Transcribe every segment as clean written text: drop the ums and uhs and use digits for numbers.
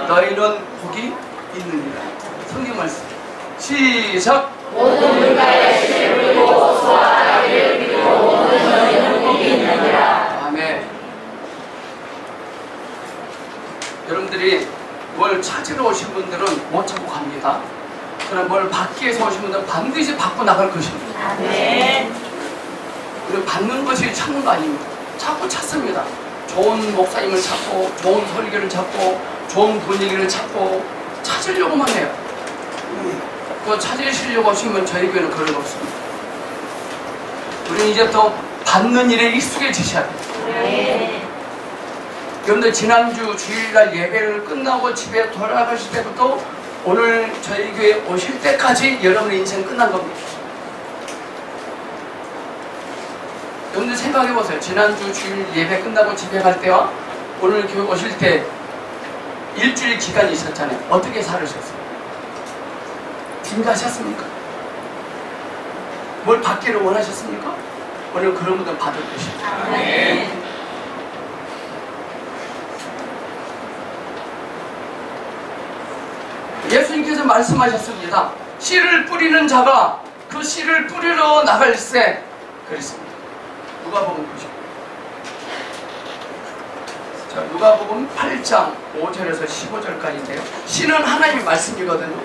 너희는 복이 있느니라. 성경 말씀 시작. 모든 물가에 씨를 뿌리고 소와 나귀를 기르고 모든 너희는 복이 있느니라. 아멘. 여러분들이 뭘 찾으러 오신 분들은 못 찾고 갑니다. 그러나 뭘 받기 위해서 오신 분들은 반드시 받고 나갈 것입니다. 아멘. 우리가 받는 것이 찾는 거 아닙니다. 자꾸 찾습니다. 좋은 목사님을 찾고 좋은 설교를 찾고 좋은 분위기를 찾고 찾으려고만 해요. 그거 찾으시려고 하시면 저희 교회는 그런 거 없습니다. 우리는 이제부터 받는 일에 익숙해지셔야 돼요. 네. 여러분들 지난주 주일날 예배를 끝나고 집에 돌아가실 때부터 오늘 저희 교회 오실 때까지 여러분의 인생 끝난 겁니다. 여러분들 생각해 보세요. 지난주 주일 예배 끝나고 집에 갈 때와 오늘 교회 오실 때 일주일 기간이 있었잖아요. 어떻게 살으셨어요? 진가하셨습니까? 뭘 받기를 원하셨습니까? 오늘 그런 분들 받을 것입니다. 아멘. 예수님께서 말씀하셨습니다. 씨를 뿌리는 자가 그 씨를 뿌리러 나갈새 그랬습니다. 누가복음 보시고. 자, 누가복음 8장 5절에서 15절까지인데요. 씨는 하나님의 말씀이거든요.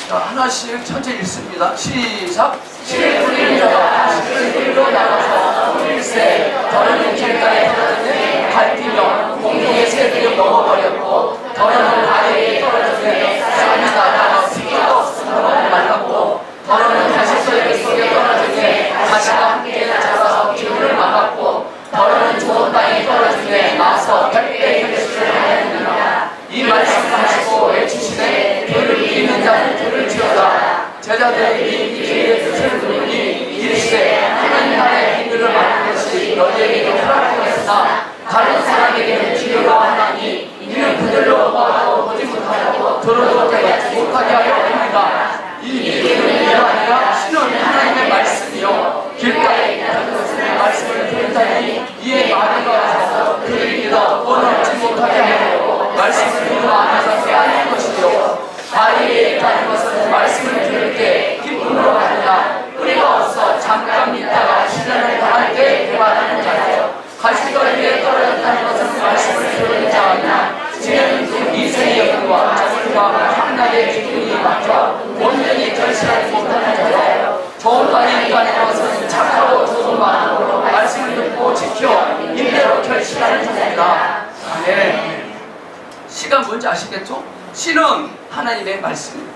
자, 하나씩 천천히 읽습니다. 시작. 씨를 뿌리는 자가 씨를 뿌리러 나가서 뿌릴새 더러는 길가에 떨어지네 갈뛰며 공중의 새들이 먹어버렸고 더러는 바위에 떨어지네 싹이 나다가 피가 없으므로 말랐고 더러는 가시떨기 속에 떨어지네 가시가 함께 자라서 기운을 막았고 더러는 좋은 땅에 떨어지네 나서 100배 결실을 하였느니라. 이 말씀하시고 외치시되 들을 있는 자는 들을지어다. 제자들이 이에 뜻을 두르니 이르시되 하나님 나라의 비밀을 맡는 것이 너희에게도 허락되었으나 다른 사람에게는 기회가 하나니 이는 그들로 봐도 보지 못하고 들어도 깨닫지 못하게 하려 합니다. 이 비밀은 이가 아니라 신은 하나님의 말씀이요 길가에 있다는 것은 말씀을 들은 자니 이에 말이 가서 그를 믿어 원하지 못하게 하려고 말씀을 듣고 안에서 빼앗는 것이요 바위에 있다는 것은 말씀을 들을 때 기쁨으로 받으나 뿌리가 없어 잠깐 있다가 시련을 당할 때 대받는 자요 가시떨기에 떨어졌다는 것은 말씀을 들은 자나 지혜는 이생의 영과 정을과 향락의 기운이 막혀 온전히 결실하지 못하는 자요 좋은 땅에 있다는 것은 착하고 좋은 마음으로 말씀을 듣고 지켜 인대로 결실하는 자입니다. 아멘. 시가 뭔지 아시겠죠? 시는 하나님의 말씀입니다.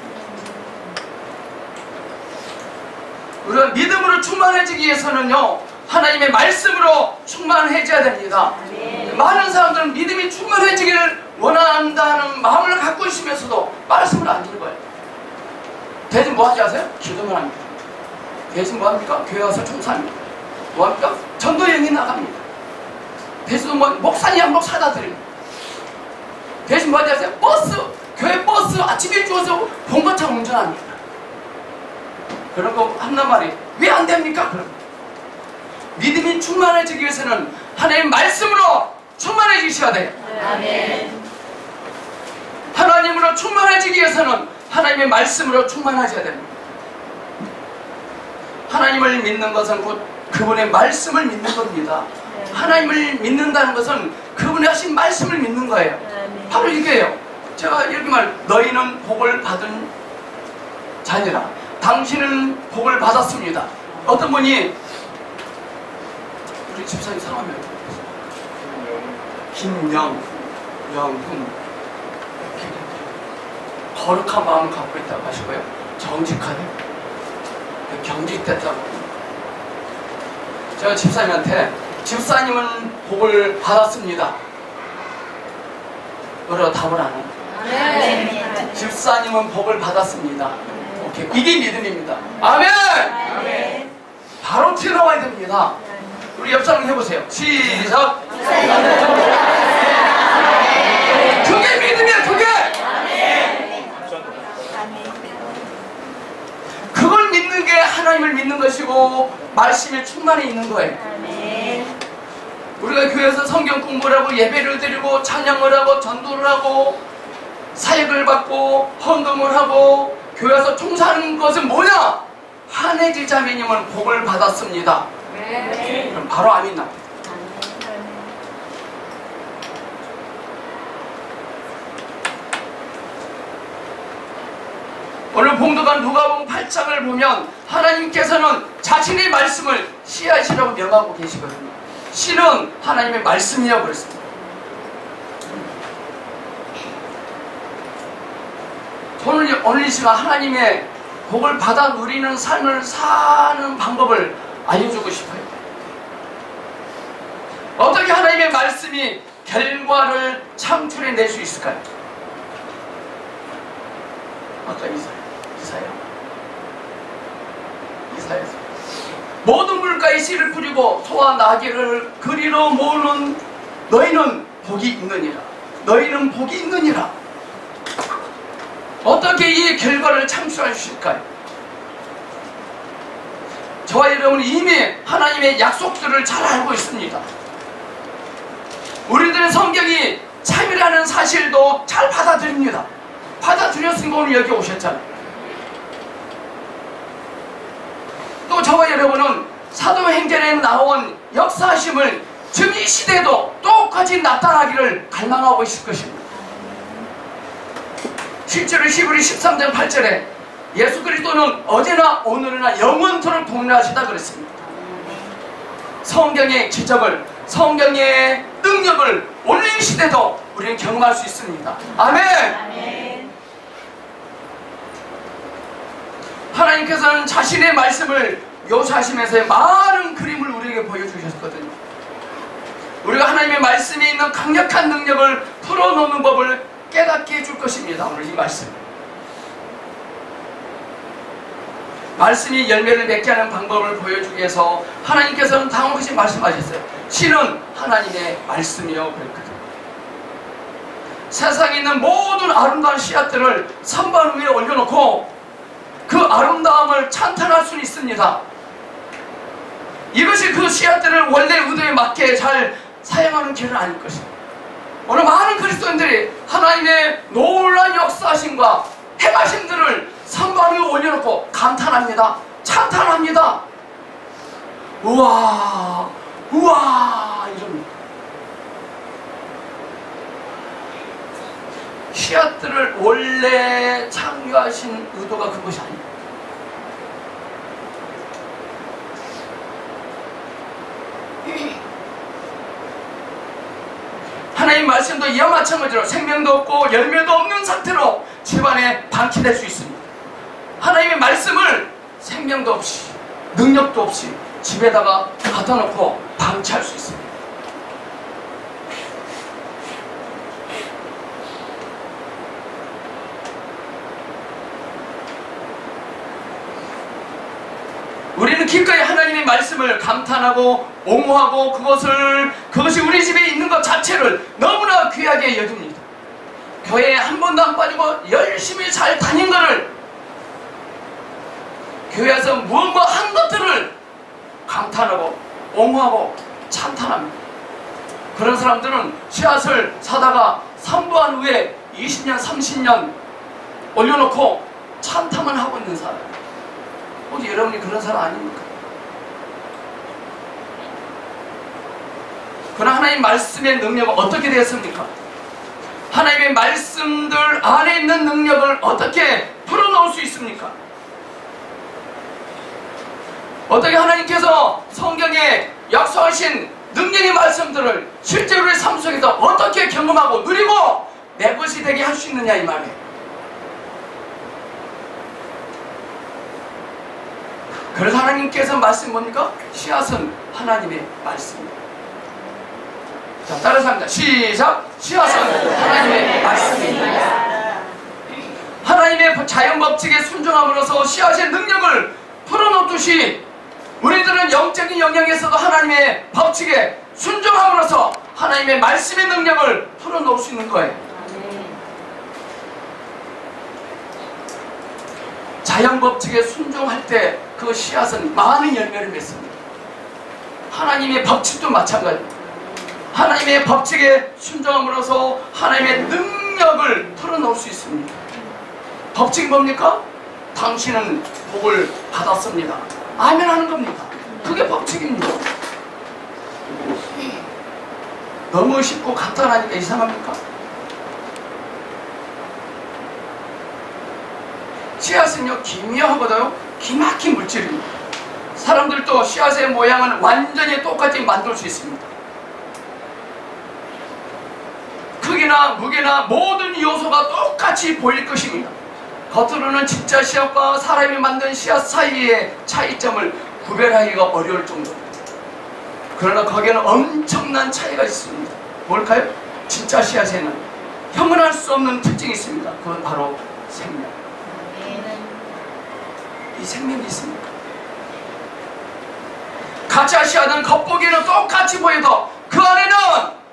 우리가 믿음으로 충만해지기 위해서는요 하나님의 말씀으로 충만해져야 됩니다. 많은 사람들은 믿음이 충만해지기를 원한다는 마음을 갖고 있으면서도 말씀을 안 읽어요. 대신 뭐 하지 아세요? 기도만 합니다. 대신 뭐 합니까? 교회 와서 총사합니다. 뭐 합니까? 전도 여행이 나갑니다. 대신 뭐 목사님 한복 사다 드립니다. 대신 뭐 하지 아세요? 버스! 교회 버스 아침에 주어서 봉고차 운전합니다. 그런 거 한단 말이 왜 안 됩니까? 그럼 믿음이 충만해지기 위해서는 하나님의 말씀으로 충만해지셔야 돼요. 아멘. 하나님으로 충만해지기 위해서는 하나님의 말씀으로 충만하셔야 됩니다. 하나님을 믿는 것은 곧 그분의 말씀을 믿는 겁니다. 하나님을 믿는다는 것은 그분이 하신 말씀을 믿는 거예요. 바로 이게요. 제가 이렇게 너희는 복을 받은 자녀라. 당신은 복을 받았습니다. 어떤 분이 우리 집사님 성함이 김영훈 거룩한 마음을 갖고 있다고 하시고요. 정직하네. 경직됐다고. 제가 집사님한테 집사님은 복을 받았습니다. 뭐라고 답을 안 해요. 아멘. 집사님은 복을 받았습니다. 오케이. 이게 믿음입니다. 아멘! 아멘. 바로 튀어나와야 됩니다. 우리 옆 사람 해보세요. 시작! 그게 믿음이야, 그게! 그걸 믿는 게 하나님을 믿는 것이고 말씀에 충만히 있는 거예요. 우리가 교회에서 성경 공부를 하고 예배를 드리고 찬양을 하고 전도를 하고 사역을 받고 헌금을 하고 교회 와서 총사하는 것은 뭐냐? 한혜지 자매님은 복을 받았습니다. 그럼 바로 아멘 납니다. 오늘 봉독한 누가복음 8장을 보면 하나님께서는 자신의 말씀을 씨앗이라고 명하고 계시거든요. 씨는 하나님의 말씀이라고 그랬습니다. 저는 오늘 이 시간 하나님의 복을 받아 누리는 삶을 사는 방법을 알려주고 싶어요. 어떻게 하나님의 말씀이 결과를 창출해낼 수 있을까요? 아까 이사야에서 모든 물가에 씨를 뿌리고 소와 나귀를 그리로 모으는 너희는 복이 있느니라. 너희는 복이 있느니라. 어떻게 이 결과를 창출할 수 있을까요? 저와 여러분은 이미 하나님의 약속들을 잘 알고 있습니다. 우리들은 성경이 참이라는 사실도 잘 받아들입니다. 받아들였으니까 오늘 여기 오셨잖아요. 또 저와 여러분은 사도행전에 나온 역사하심을 지금 이 시대에도 똑같이 나타나기를 갈망하고 있을 것입니다. 실제로 히브리 13장 8절에 예수 그리스도는 어제나 오늘이나 영원토록 동일하시다 그랬습니다. 성경의 기적을, 성경의 능력을 오늘 이 시대도 우리는 경험할 수 있습니다. 아멘! 하나님께서는 자신의 말씀을 묘사하시면서 많은 그림을 우리에게 보여주셨거든요. 우리가 하나님의 말씀에 있는 강력한 능력을 풀어놓는 법을 깨닫게 해줄 것입니다. 오늘 이 말씀. 말씀이 열매를 맺게 하는 방법을 보여주기 위해서 하나님께서는 다음같이 말씀하셨어요. 씨는 하나님의 말씀이요 그랬거든요. 세상에 있는 모든 아름다운 씨앗들을 선반 위에 올려놓고 그 아름다움을 찬탄할 수는 있습니다. 이것이 그 씨앗들을 원래 의도에 맞게 잘 사용하는 길은 아닐 것입니다. 오늘 많은 그리스도인들이 하나님의 놀라운 역사하심과 행하심들을 선반 위에 올려놓고 감탄합니다. 찬탄합니다. 우와 우와 이럽니다. 씨앗들을 원래 창조하신 의도가 그것이 아닙니다. 하나님 말씀도 이와 마찬가지로 생명도 없고 열매도 없는 상태로 집안에 방치될 수 있습니다. 하나님의 말씀을 생명도 없이 능력도 없이 집에다가 갖다 놓고 방치할 수 있습니다. 우리는 기꺼이 하나님의 말씀을 감탄하고 옹호하고 그것이 우리 집에 있는 것 자체를 너무나 귀하게 여깁니다. 교회에 한 번도 안 빠지고 열심히 잘 다닌 것을, 교회에서 무언가 한 것들을 감탄하고 옹호하고 찬탄합니다. 그런 사람들은 씨앗을 사다가 선부한 후에 20년 30년 올려놓고 찬탄만 하고 있는 사람. 혹시 여러분이 그런 사람 아닙니까? 그러나 하나님 말씀의 능력은 어떻게 되었습니까? 하나님의 말씀들 안에 있는 능력을 어떻게 풀어놓을 수 있습니까? 어떻게 하나님께서 성경에 약속하신 능력의 말씀들을 실제로 우리 삶 속에서 어떻게 경험하고 누리고 내 것이 되게 할 수 있느냐 이 말이에요. 그래서 하나님께서 말씀 뭡니까? 씨앗은 하나님의 말씀입니다. 자, 따라서 합니다. 시작! 씨앗은 하나님의 말씀입니다. 하나님의 자연법칙에 순종함으로써 씨앗의 능력을 풀어놓듯이 우리들은 영적인 영역에서도 하나님의 법칙에 순종함으로써 하나님의 말씀의 능력을 풀어놓을 수 있는 거예요. 자연법칙에 순종할 때 그 씨앗은 많은 열매를 맺습니다. 하나님의 법칙도 마찬가지입니다. 하나님의 법칙에 순종함으로써 하나님의 능력을 털어놓을 수 있습니다. 법칙이 뭡니까? 당신은 복을 받았습니다. 아멘 하는 겁니다. 그게 법칙입니다. 너무 쉽고 간단하니까 이상합니까? 씨앗은요 기묘하거든요. 기막힌 물질입니다. 사람들도 씨앗의 모양은 완전히 똑같이 만들 수 있습니다. 크기나 무게나 모든 요소가 똑같이 보일 것입니다. 겉으로는 진짜 씨앗과 사람이 만든 씨앗 사이의 차이점을 구별하기가 어려울 정도입니다. 그러나 거기에는 엄청난 차이가 있습니다. 뭘까요? 진짜 씨앗에는 형언할 수 없는 특징이 있습니다. 그건 바로 생명. 이 생명이 있습니다. 가짜 씨앗은 겉보기에는 똑같이 보여도 그 안에는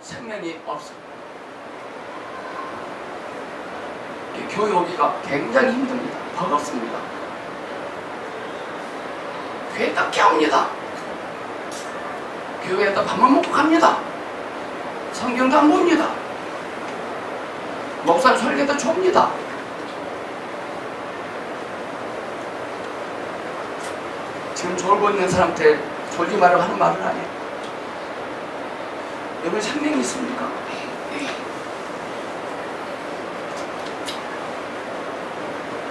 생명이 없습니다. 교회 오기가 굉장히 힘듭니다. 버겁습니다. 교회 늦게 옵니다. 교회에다 밥만 먹고 갑니다. 성경도 안 봅니다. 목사님 설교도 줍니다. 지금 졸고 있는 사람한테 졸지 말라고 하는 말은 아니에요. 여러분 생명이 있습니까?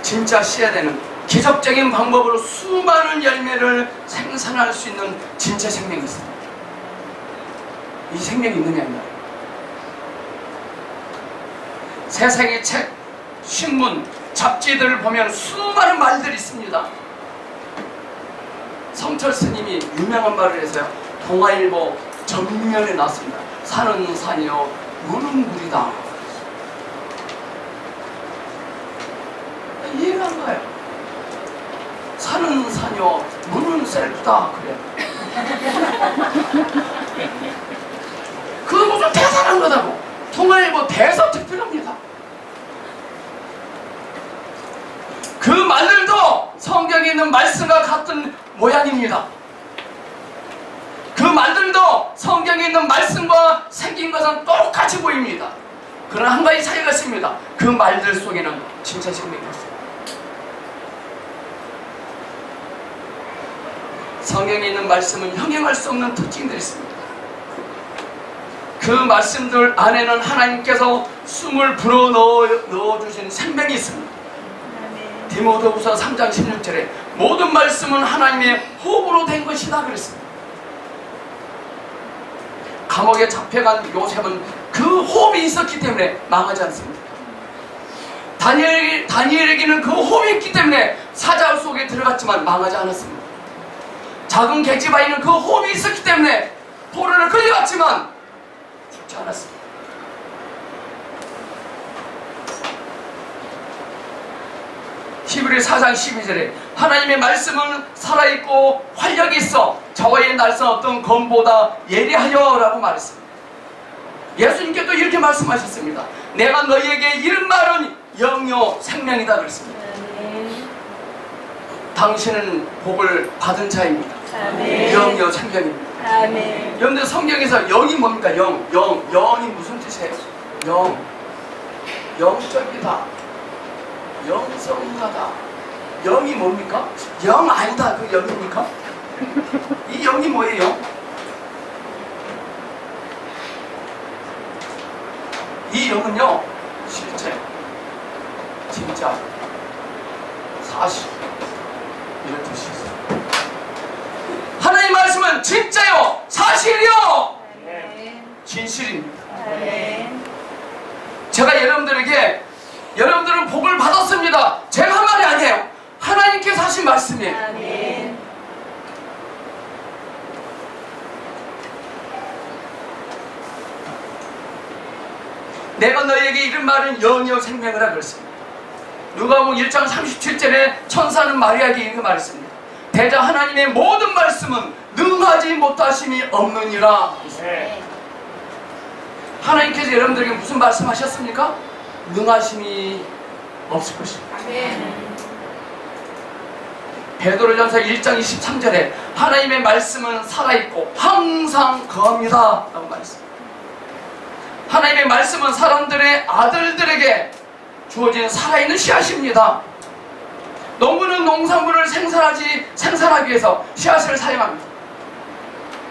진짜 씨앗에는 기적적인 방법으로 수많은 열매를 생산할 수 있는 진짜 생명이 있습니다. 이 생명이 있느냐 말이에요. 세상의 책, 신문, 잡지들을 보면 수많은 말들이 있습니다. 성철 스님이 유명한 말을 해서요. 동아일보 전면에 나왔습니다. 산은 산이요 물은 물이다. 이해가 안 가요. 산은 산이요 물은 셀프다 그래요. 그거 무슨 대단한 거다고. 동아일보 대서특필합니다. 그 말들도 성경에 있는 말씀과 같은 모양입니다. 그 말들도 성경에 있는 말씀과 생긴 것은 똑같이 보입니다. 그러나 한 가지 차이가 있습니다. 그 말들 속에는 진짜 생명이 있습니다. 성경에 있는 말씀은 형용할 수 없는 특징들이 있습니다. 그 말씀들 안에는 하나님께서 숨을 불어 넣어주신 생명이 있습니다. 디모데후서 3장 16절에 모든 말씀은 하나님의 호흡으로 된 것이다 그랬습니다. 감옥에 잡혀간 요셉은 그 호흡이 있었기 때문에 망하지 않습니다. 다니엘에게는 그 호흡이 있기 때문에 사자 속에 들어갔지만 망하지 않았습니다. 작은 계집아이는 그 호흡이 있었기 때문에 포로를 끌려갔지만 죽지 않았습니다. 히브리 4장 12절에 하나님의 말씀은 살아있고 활력이 있어 저와의 날선 어떤 검보다 예리하여 라고 말했습니다. 예수님께서 이렇게 말씀하셨습니다. 내가 너희에게 이른 말은 영요 생명이다 그랬습니다. 당신은 복을 받은 자입니다. 영요 생명입니다. 여러분들 성경에서 영이 뭡니까? 영이 무슨 뜻이에요? 영적이다, 영성하다. 영이 뭡니까? 영 아니다 그 영입니까? 이 영이 뭐예요? 이 영은요 실제, 진짜, 사실 이런 뜻이 있어요. 하나님 말씀은 진짜요, 사실이요, 진실입니다. 제가 여러분들은 복을 받았습니다. 제가 한 말이 아니에요. 하나님께서 하신 말씀이에요. 내가 너희에게 이른 말은 영이요 생명이라 그랬습니다. 누가복음 1장 37절에 천사는 마리아에게 이렇게 말했습니다. 대자 하나님의 모든 말씀은 능하지 못하심이 없느니라. 하나님께서 여러분들에게 무슨 말씀하셨습니까? 능하심이 없을 것입니다. 베드로전서 1장 23절에 하나님의 말씀은 살아있고 항상 거합니다 라고 말했습니다. 하나님의 말씀은 사람들의 아들들에게 주어진 살아있는 씨앗입니다. 농부는 농산물을 생산하기 위해서 씨앗을 사용합니다.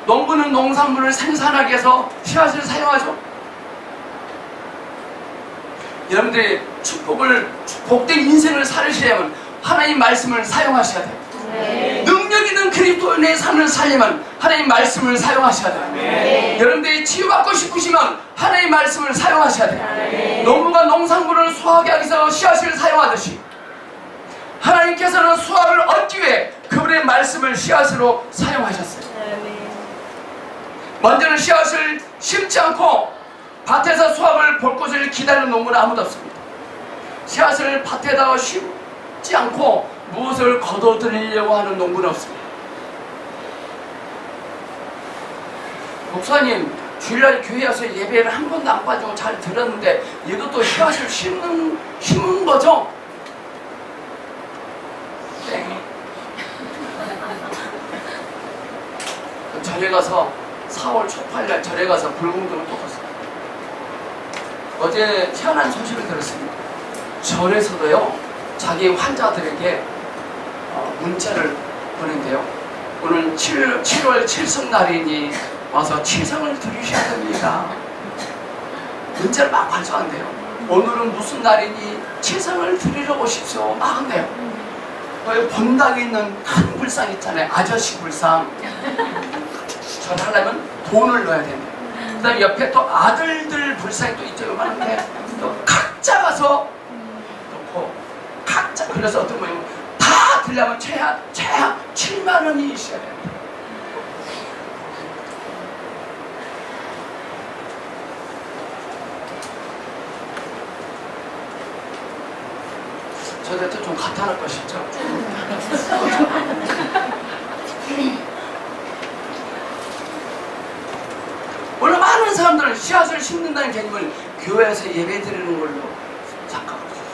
농부는 농산물을 생산하기 위해서 씨앗을 사용하죠. 여러분들이 복된 인생을 살으시려면 하나님 말씀을 사용하셔야 돼요. 능력 있는 그리스도인의 삶을 살려면 하나님 말씀을 사용하셔야 돼요. 여러분들이 치유받고 싶으시면 하나님 말씀을 사용하셔야 돼요. 농부가 농산물을 수확하기 위해서 씨앗을 사용하듯이 하나님께서는 수확을 얻기 위해 그분의 말씀을 씨앗으로 사용하셨어요. 먼저는 씨앗을 심지 않고 밭에서 수확을 볼 것을 기다리는 농부는 아무도 없습니다. 씨앗을 밭에다가 심지 않고 무엇을 거둬들이려고 하는 농부는 없습니다. 목사님, 주일날 교회 와서 예배를 한 번도 안 빠지고 잘 들었는데 이것도 씨앗을 심은 거죠? 네. 절에 가서 4월 초팔날 절에 가서 불공동을 꽂았어요. 어제 희한한 소식을 들었습니다. 절에서도요 자기 환자들에게 문자를 보낸대요. 오늘 7월 칠성날이니 와서 칠성을 드리셔야 됩니다. 문자를 막 발송한대요. 오늘은 무슨 날이니 칠성을 드리러 오십시오. 막 한대요. 본당에 있는 큰 불상 있잖아요. 아저씨 불상. 절하려면 돈을 넣어야 된대요. 그 다음에 옆에 또 아들들 불상이 또 있죠. 요만한데 또 각자 가서 놓고 각자, 그래서 어떤 모양 다 들려면 최하 7만 원이 있어야 됩니다. 저한테 좀 가타할 것이죠. 원래 많은 사람들은 씨앗을 심는다는 개념을 교회에서 예배드리는 걸로 착각하고 있어요.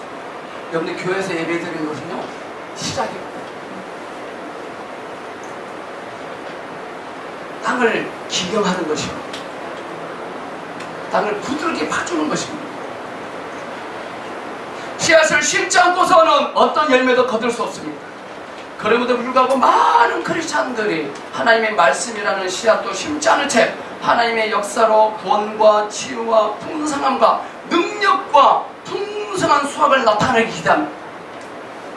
여러분들 교회에서 예배드리는 것은요 시작이고 땅을 기경하는 것이고 땅을 부드럽게 파주는 것입니다. 씨앗을 심지 않고서는 어떤 열매도 거둘 수 없습니다. 그럼에도 불구하고 많은 크리스찬들이 하나님의 말씀이라는 씨앗도 심지 않은 채 하나님의 역사로 구원과 치유와 풍성함과 능력과 풍성한 수확을 나타내기 기대합니다.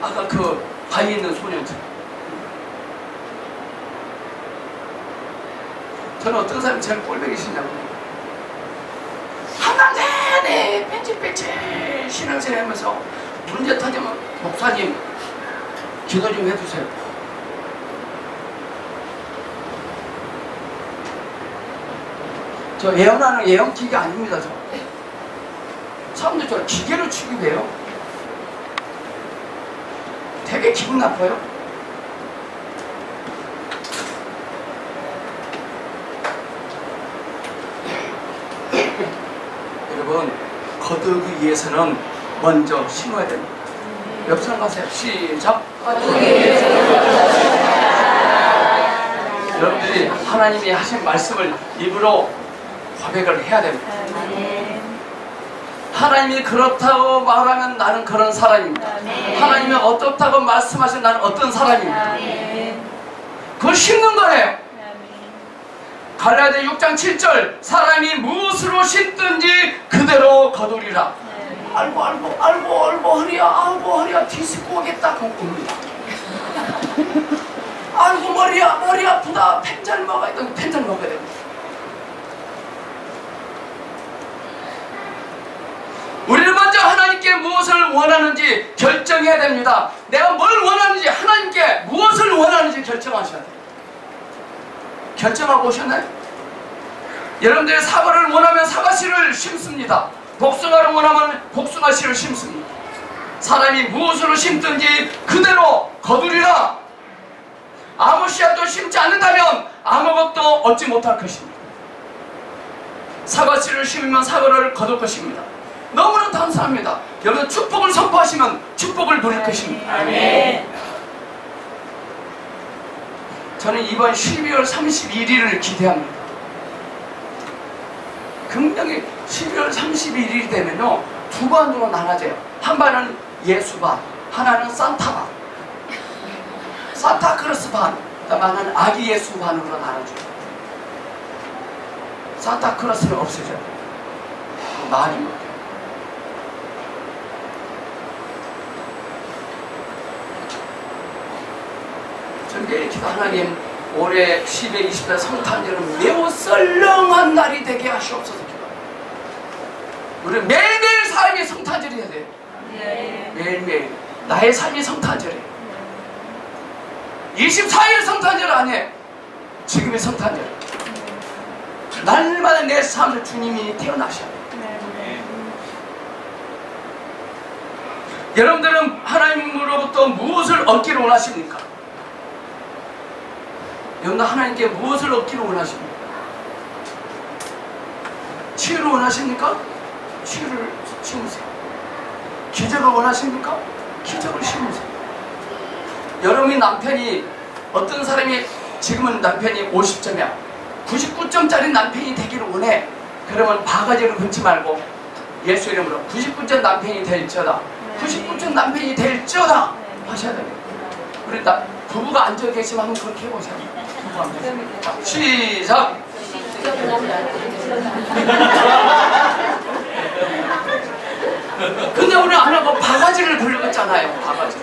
아까 그 바위에 있는 소년들, 저는 어떤 사람이 제일 꼴배기시냐고 하나 내내 뺀질뺀질 신앙생활 하면서 문제 터지면 목사님 기도 좀 해주세요. 저 예언하는 예언기계 아닙니다. 저 사람들 저 기계로 취급해요. 되게 기분 나빠요. 여러분, 거두기 위해서는 먼저 심어야 됩니다. 옆 사람 가세요. 시작. 여러분들이 하나님이 하신 말씀을 입으로 고백을 해야 됩니다. 하나님이 그렇다고 말하면 나는 그런 사람입니다. 하나님이 어떻다고 말씀하시면 나는 어떤 사람입니다. 그걸 심는 거예요. 갈라디아 6장 7절 사람이 무엇으로 심든지 그대로 거두리라. 알고 허리야 디스코 오겠다 그럼 옵니다. 아이고 머리 아프다 펜잘 먹어야 돼. 펜잘 먹어야 돼. 우리는 먼저 하나님께 무엇을 원하는지 결정해야 됩니다. 내가 뭘 원하는지 하나님께 무엇을 원하는지 결정하셔야 돼요. 결정하고 오셨나요? 여러분들이 사과를 원하면 사과씨를 심습니다. 복숭아를 원하면 복숭아씨를 심습니다. 사람이 무엇으로 심든지 그대로 거두리라. 아무 씨앗도 심지 않는다면 아무것도 얻지 못할 것입니다. 사과씨를 심으면 사과를 거둘 것입니다. 너무나 단순합니다. 여러분 축복을 선포하시면 축복을 누릴 것입니다. 아멘. 저는 이번 12월 31일을 기대합니다. 굉장히 12월 31일이 되면요, 두 반으로 나눠져요. 한 반은 예수반, 하나는 산타반, 산타크로스 반, 그다음 하나는 아기 예수 반으로 나눠져요. 산타크로스는 없어져요. 많이 못해요. 저는 매일 기도, 하나님 올해 10회 20회 성탄절은 매우 썰렁한 날이 되게 하시옵소서 기도합니다. 우리 매일매일 삶이 성탄절이 해야 돼요. 매일매일 나의 삶이 성탄절이에요. 24일 성탄절 아니에요. 지금이 성탄절. 날마다 내 삶에 주님이 태어나셔야 돼요. 여러분들은 하나님으로부터 무엇을 얻기를 원하십니까? 여러분들 하나님께 무엇을 얻기를 원하십니까? 치유를 원하십니까? 치유를 심으세요. 기적을 원하십니까? 기적을 심으세요. 여러분의 남편이, 어떤 사람이 지금은 남편이 50점이야 99점짜리 남편이 되기를 원해. 그러면 바가지를 긁지 말고 예수 이름으로 99점 남편이 될지어다, 99점 남편이 될지어다 하셔야 됩니다. 우리 부부가 앉아 계시면 한번 그렇게 해보세요. 자, 시작. 근데 우리 안 하고 바가지를 굴렸잖아요. 바가지.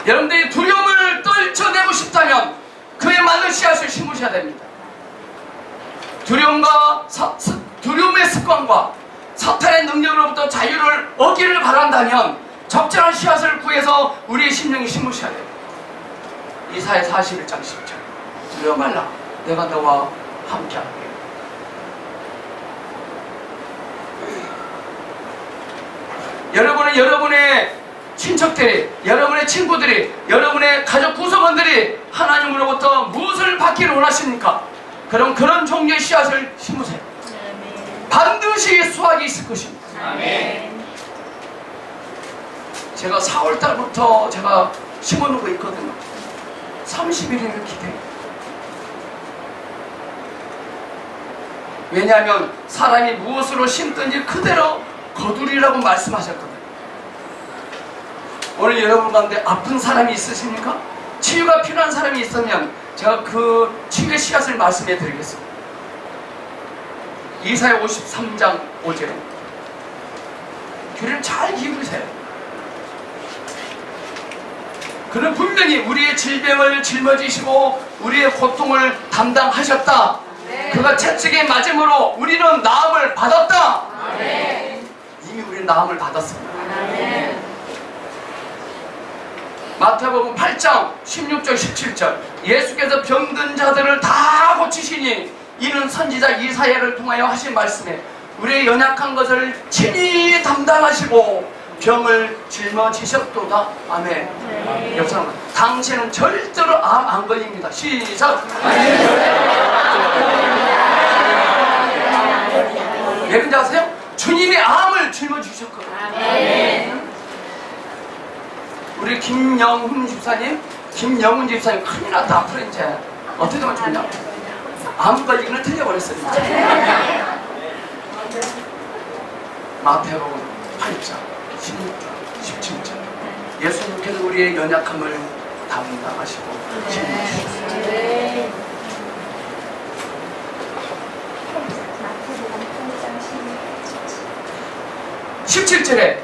여러분들이 두려움을 떨쳐내고 싶다면 그에 맞는 씨앗을 심으셔야 됩니다. 두려움의 습관과 사탄의 능력으로부터 자유를 얻기를 바란다면 적절한 씨앗을 구해서 우리의 심령에 심으셔야 돼요. 이사야 41장 10절. 두려워 말라, 내가 너와 함께할게. 여러분의 친척들이, 여러분의 친구들이, 여러분의 가족 구성원들이 하나님으로부터 무엇을 받기를 원하십니까? 그럼 그런 종류의 씨앗을 심으세요. 반드시 수확이 있을 것입니다. 제가 4월달부터 제가 심어놓고 있거든요. 30일을 기대해요. 왜냐하면 사람이 무엇으로 심든지 그대로 거두리라고 말씀하셨거든요. 오늘 여러분 가운데 아픈 사람이 있으십니까? 치유가 필요한 사람이 있으면 제가 그 치유의 씨앗을 말씀해 드리겠습니다. 이사야 53장 5절. 귀를 잘 기울이세요. 그는 분명히 우리의 질병을 짊어지시고 우리의 고통을 담당하셨다. 그가 채찍에 맞음으로 우리는 나음을 받았다. 이미 우리는 나음을 받았습니다. 마태복음 8장 16절 17절. 예수께서 병든 자들을 다 고치시니 이는 선지자 이사야를 통하여 하신 말씀에 우리의 연약한 것을 친히 담당하시고 병을 짊어지셨도다. 아멘. 여러분, 당신은 절대로 암 안 걸립니다. 시작. 왜 그런지 아세요? 주님이 암을 짊어지셨거든요. 아멘. 우리 김영훈 집사님 큰일 났다. 앞으로 이제 어떻게 하면 좋냐? 암 걸리기는 틀려버렸어요. 마태복음 8장 16절 17절. 예수님께서 우리의 연약함을 담당하시고 짊어지셨습니다. 17절에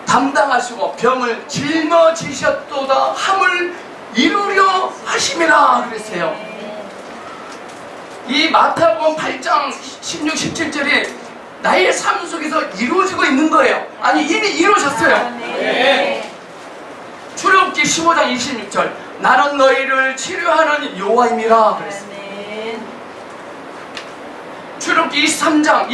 담당하시고 병을 짊어지셨도다 함을 이루려 하심이라 그랬어요. 이 마태복음 8장 16, 17절이 나의 삶 속에서 이루어지고 있는 거예요. 아니 이미 이루어졌어요. 출애굽기 15장 26절. 나는 너희를 치료하는 여호와임이라 그랬어요. 출애굽기 23장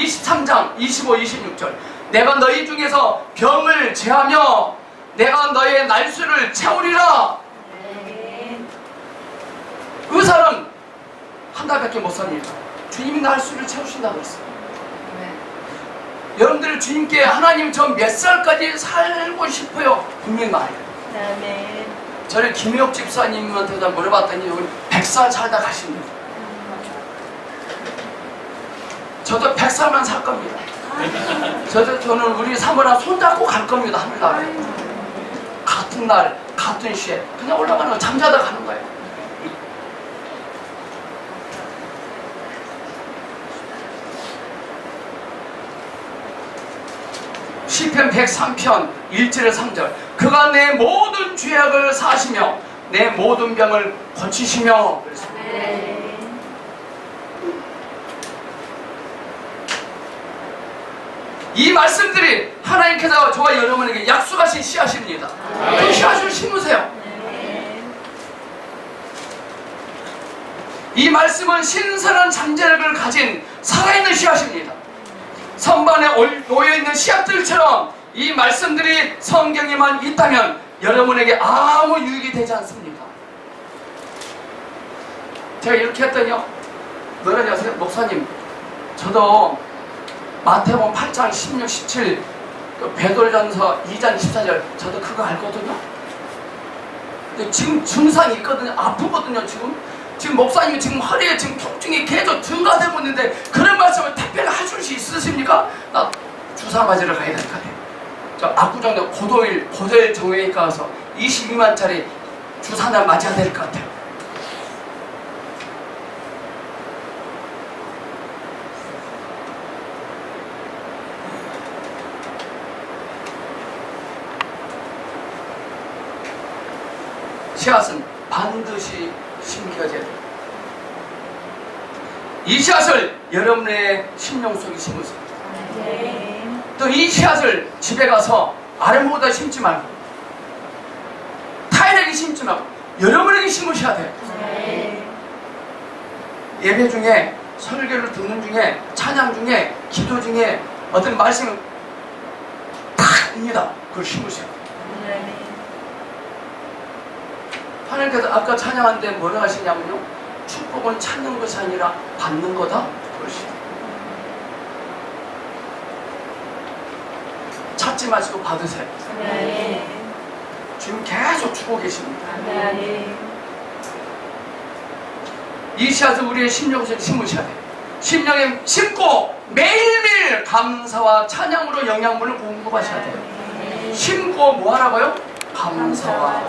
25, 26절. 내가 너희 중에서 병을 제하며 내가 너의 날수를 채우리라. 의사는 한 달밖에 못 삽니다. 주님이 날수를 채우신다고 했어요. 여러분들 주님께 하나님 저 몇 살까지 살고 싶어요? 분명히 말해요. 저는 김혁 집사님한테 물어봤더니 100살 살다 가십니다. 저도 100살만 살 겁니다. 저는 우리 사모랑 손잡고 갈 겁니다. 하늘나라에. 같은 날 같은 시에 그냥 올라가는 거, 잠자다 가는 거예요. 시편 103편 1절에 3절 그가 내 모든 죄악을 사시며 내 모든 병을 고치시며 그랬습니다. 이 말씀들이 하나님께서 저와 여러분에게 약속하신 씨앗입니다. 그 씨앗을 심으세요. 이 말씀은 신선한 잠재력을 가진 살아있는 씨앗입니다. 선반에 놓여있는 씨앗들처럼 이 말씀들이 성경에만 있다면 여러분에게 아무 유익이 되지 않습니다. 제가 이렇게 했더니요, 뭐라지 아세요? 목사님, 저도 마태복음 8장 16, 17 베드로전서 2장 24절 저도 그거 알거든요. 근데 지금 증상이 있거든요. 아프거든요. 지금 목사님이 지금 허리에 지금 통증이 계속 증가되고 있는데 그런 말씀을 택배를 해줄 수 있으십니까? 나 주사 맞으러 가야 될 것 같아요. 저 압구정역 고도일 정형외과 가서 22만짜리 주사 하나 맞아야 될 것 같아요. 씨앗은 반드시 심겨져야 돼요. 이 씨앗을 여러분의 심령 속에 심으세요. 또 이 씨앗을 집에 가서 아래모다 심지 말고 타인에게 심지 말고 여러분에게 심으셔야 돼요. 예배 중에, 설교를 듣는 중에, 찬양 중에, 기도 중에 어떤 말씀을 탁 입니다. 그걸 심으세요. 하나님께서 아까 찬양하는데 뭐라 하시냐면요, 축복은 찾는 것이 아니라 받는 거다 그러시죠. 찾지 마시고 받으세요. 지금 계속 주고 계십니다. 이 씨앗을 우리의 심령 속에 심으셔야 돼요. 심령에 심고 매일매일 감사와 찬양으로 영양분을 공급하셔야 돼요. 심고 뭐 하라고요? 감사와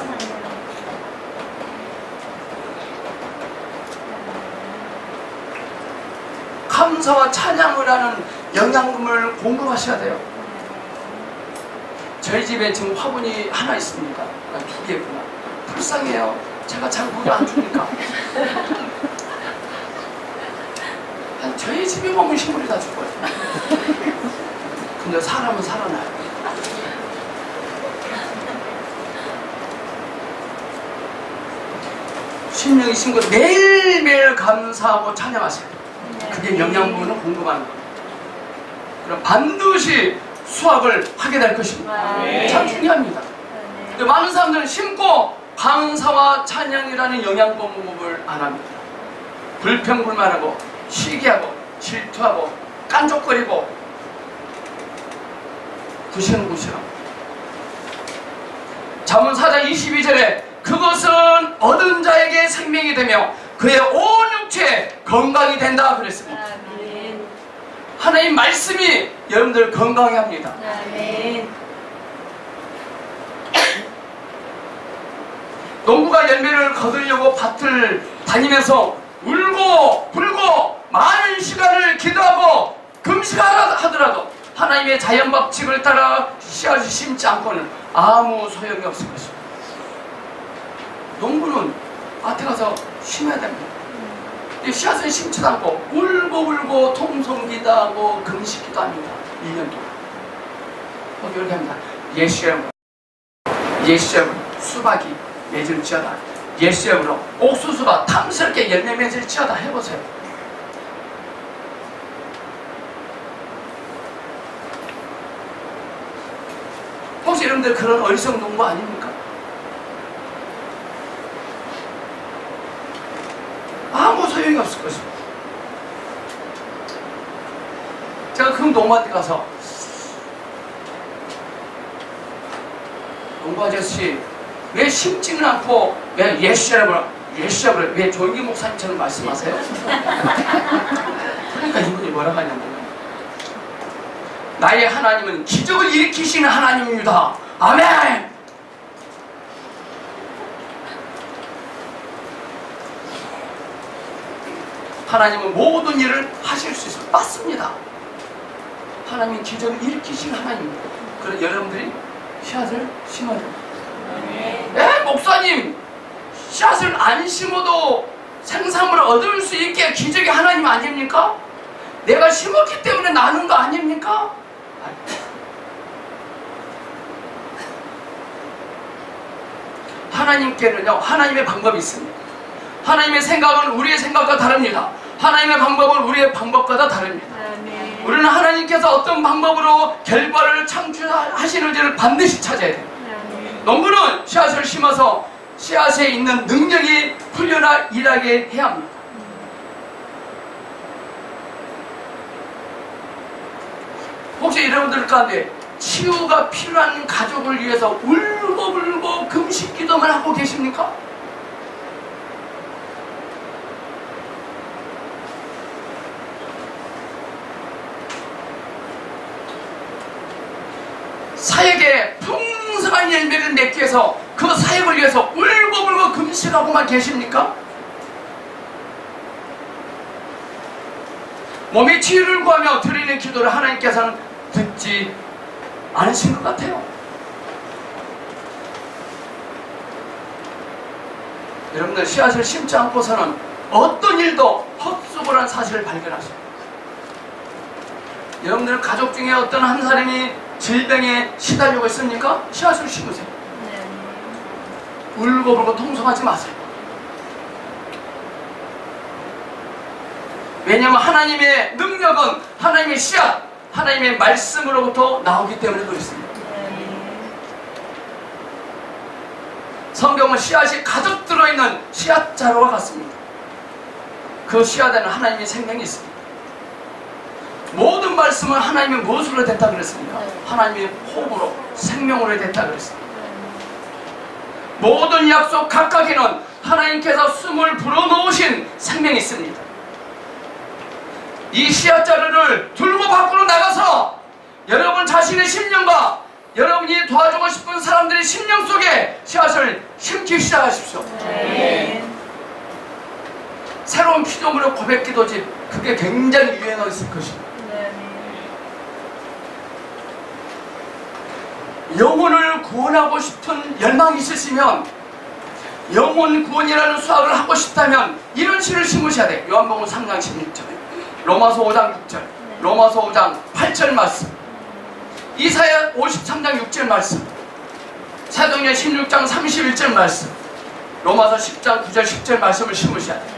감사와 찬양을 하는 영양분을 공급하셔야 돼요. 저희 집에 지금 화분이 하나 있습니다. 두 개구나. 불쌍해요. 제가 잘 물을 안 주니까. 저희 집에 보면 식물이 다 죽어요. 근데 사람은 살아나요. 심령이 심고 매일매일 감사하고 찬양하세요. 그게 영양분을 공급하는 거예요. 그럼 반드시 수확을 하게 될 것입니다. 참 중요합니다. 근데 많은 사람들은 심고 감사와 찬양이라는 영양 공급을 안 합니다. 불평불만하고 시기하고 질투하고 깐족거리고 구시렁구시렁. 잠언 4장 22절에 그것은 얻은 자에게 생명이 되며 그의 온 육체 건강이 된다 그랬습니다. 하나님 말씀이 여러분들 건강해 합니다. 농부가 열매를 거두려고 밭을 다니면서 울고 불고 많은 시간을 기도하고 금식하더라도 하나님의 자연 법칙을 따라 씨앗을 심지 않고는 아무 소용이 없을 것입니다. 농부는 밭에 가서 심어야 됩니다. 씨앗을 심지도 않고 울고 통성기도 하고 금식기도 합니다. 1년 동안. 거기 이렇게 합니다. 예시름으로 수박이 맺을지어다. 예시름으로 옥수수가 탐스럽게 열매 맺을지어다. 해보세요. 혹시 여러분들 그런 어리석은 농부 아닙니까? 아무 소용이 없을 것입니다. 제가 그 농부한테 가서 농부 아저씨 왜 심지는 않고 왜 예시라고 왜 조용기 목사님처럼 말씀하세요? 그러니까 이분이 뭐라고 하냐면 나의 하나님은 기적을 일으키시는 하나님입니다. 아멘. 하나님은 모든 일을 하실 수 있어요. 맞습니다. 하나님은 기적을 일으키시는 하나님입니다. 그래서 여러분들이 씨앗을 심어야 됩니다. 목사님, 씨앗을 안 심어도 생산물을 얻을 수 있게 기적이 하나님 아닙니까? 내가 심었기 때문에 나는 거 아닙니까? 하나님께는요, 하나님의 방법이 있습니다. 하나님의 생각은 우리의 생각과 다릅니다. 하나님의 방법은 우리의 방법과 다 다릅니다. 우리는 하나님께서 어떤 방법으로 결과를 창출하시는지를 반드시 찾아야 돼요. 농부는 씨앗을 심어서 씨앗에 있는 능력이 풀려나 일하게 해야 합니다. 혹시 여러분들 가운데 치유가 필요한 가족을 위해서 울고불고 금식 기도만 하고 계십니까? 사역에 풍성한 열매를 맺기 위해서 그 사역을 위해서 울고불고 금식하고만 계십니까? 몸의 치유를 구하며 드리는 기도를 하나님께서는 듣지 않으신 것 같아요. 여러분들 씨앗을 심지 않고서는 어떤 일도 헛수고라는 사실을 발견하십니다. 여러분들 가족 중에 어떤 한 사람이 질병에 시달리고 있습니까? 씨앗을 심으세요. 울고불고 통성하지 마세요. 왜냐하면 하나님의 능력은 하나님의 씨앗, 하나님의 말씀으로부터 나오기 때문에 그렇습니다. 성경은 씨앗이 가득 들어있는 씨앗 자루와 같습니다. 그 씨앗에는 하나님의 생명이 있습니다. 모든 말씀은 하나님의 무엇으로 됐다 그랬습니까? 하나님의 호흡으로, 생명으로 됐다 그랬습니다. 모든 약속 각각에는 하나님께서 숨을 불어넣으신 생명이 있습니다. 이 씨앗자루를 들고 밖으로 나가서 여러분 자신의 심령과 여러분이 도와주고 싶은 사람들의 심령 속에 씨앗을 심기 시작하십시오. 새로운 피조물의 고백 기도집, 그게 굉장히 유행하고 있을 것입니다. 영혼을 구원하고 싶은 열망이 있으시면, 영혼 구원이라는 수학을 하고 싶다면 이런 시를 심으셔야 돼요. 요한복음 3장 16절, 로마서 5장 6절, 로마서 5장 8절 말씀, 이사야 53장 6절 말씀, 사도행전 16장 31절 말씀, 로마서 10장 9절 10절 말씀을 심으셔야 돼요.